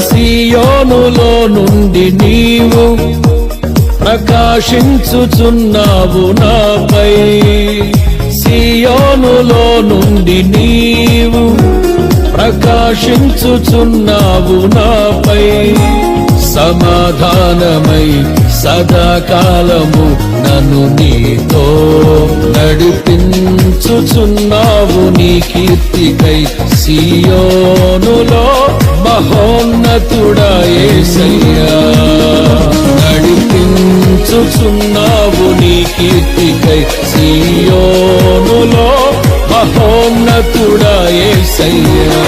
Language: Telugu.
సియోనులో నుండి నీవు ప్రకాశించుచున్నావు నాపై, సియోనులో నుండి నీవు ప్రకాశించుచున్నావు నాపై. సమాధానమై సదాకాలము నన్ను నీతో నడిపించుచున్నావు నీ కీర్తికై. సియోనులో మహోన్నతుడా యేసయ్యా, నడిపించుచున్నావు నీ కీర్తికై. సియోనులో మహోన్నతుడా యేసయ్యా.